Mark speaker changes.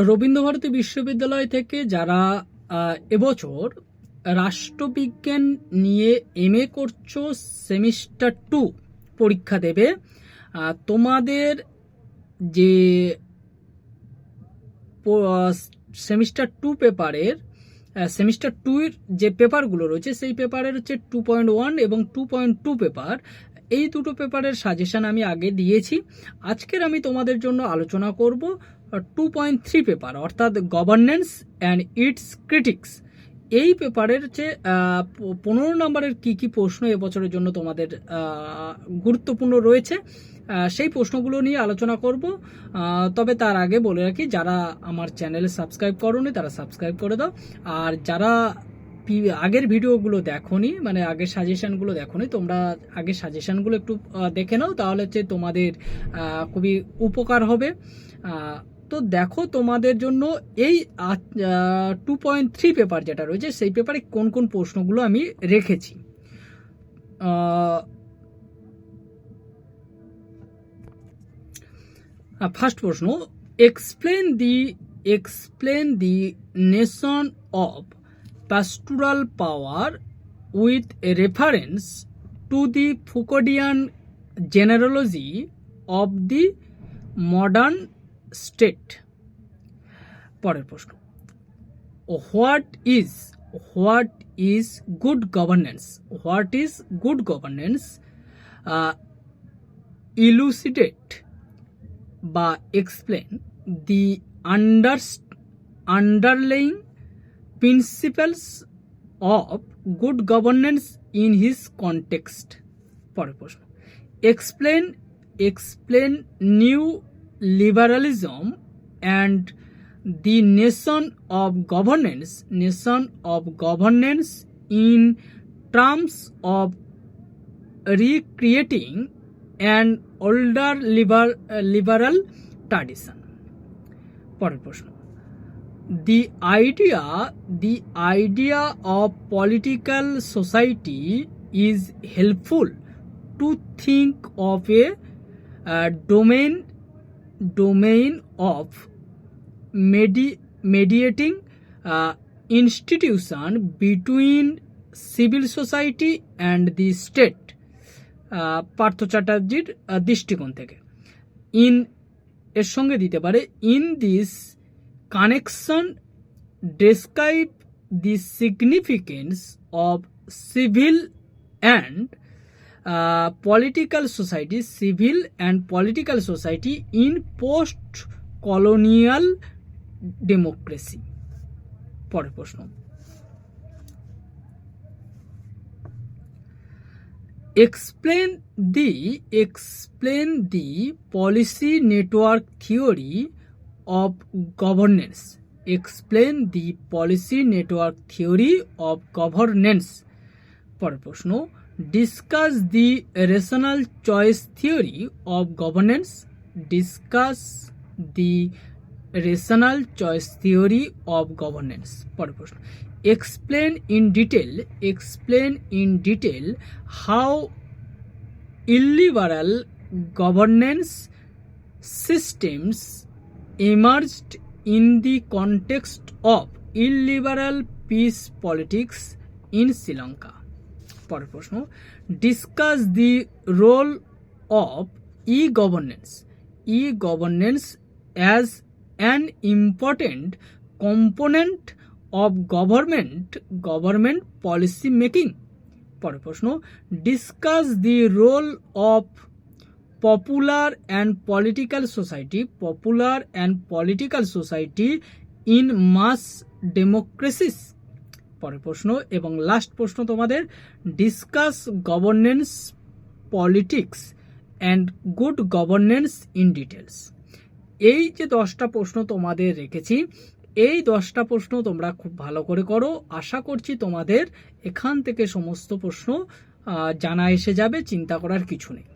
Speaker 1: রবীন্দ্রভারতী বিশ্ববিদ্যালয় থেকে যারা এবছর রাষ্ট্রবিজ্ঞান নিয়ে MA করছো, সেমিস্টার 2 পরীক্ষা দেবে, তোমাদের যে সেমিস্টার 2 পেপারের সেমিস্টার 2-এর যে পেপারগুলো রয়েছে সেই পেপারের হচ্ছে 2.1 এবং 2.2 পেপার, এই দুটো পেপারের সাজেশন আমি আগে দিয়েছি। আজকের আমি তোমাদের জন্য আলোচনা করব 2.3 পেপার, অর্থাৎ গভর্নেন্স অ্যান্ড ইটস ক্রিটিক্স। এই পেপারের যে 15 নম্বরের কি প্রশ্ন এবছরের জন্য তোমাদের গুরুত্বপূর্ণ রয়েছে সেই প্রশ্নগুলো নিয়ে আলোচনা করব। তবে তার আগে বলে রাখি, যারা আমার চ্যানেলে সাবস্ক্রাইব করোনি তারা সাবস্ক্রাইব করে দাও, আর যারা আগের ভিডিওগুলো দেখোনি, মানে আগের সাজেশনগুলো দেখোনি, তোমরা আগের সাজেশনগুলো একটু দেখে নাও, তাহলে হচ্ছে তোমাদের খুবই উপকার হবে। তো দেখো, তোমাদের জন্য এই 2.3 পেপার যেটা রয়েছে সেই পেপারে কোন কোন প্রশ্নগুলো আমি রেখেছি। ফার্স্ট প্রশ্ন, explain the nation of pastoral power with a reference to the Foucauldian genealogy of the modern state. পরের প্রশ্ন, what is good governance? Elucidate বা explain the underlying principles of good governance in his context. পরের প্রশ্ন, explain new liberalism and the nation of governance in terms of recreating an older liberal tradition. পরের প্রশ্ন, The idea of political society is helpful to think of a domain of mediating institution between civil society and the state. Partha চ্যাটার্জির দৃষ্টিকোণ থেকে। এর সঙ্গে দিতে পারে, in this connection describe the significance of civil and political society in post-colonial democracy. পরের প্রশ্ন, explain the policy network theory of governance. পরের প্রশ্ন, discuss the rational choice theory of governance. পরের প্রশ্ন, explain in detail how illiberal governance systems emerged in the context of illiberal peace politics in Sri Lanka. পরের প্রশ্ন, discuss the role of e-governance as an important component of government policy making. পরের প্রশ্ন, discuss the role of popular and political society in mass democracies. পরের প্রশ্ন এবং last প্রশ্ন তোমাদের, discuss governance politics and good governance in details. এই যে 10টা প্রশ্ন তোমাদের রেখেছি, এই 10টা প্রশ্ন তোমরা খুব ভালো করে করো। আশা করছি তোমাদের এখান থেকে সমস্ত প্রশ্ন জানা এসে যাবে, চিন্তা করার কিছু নেই।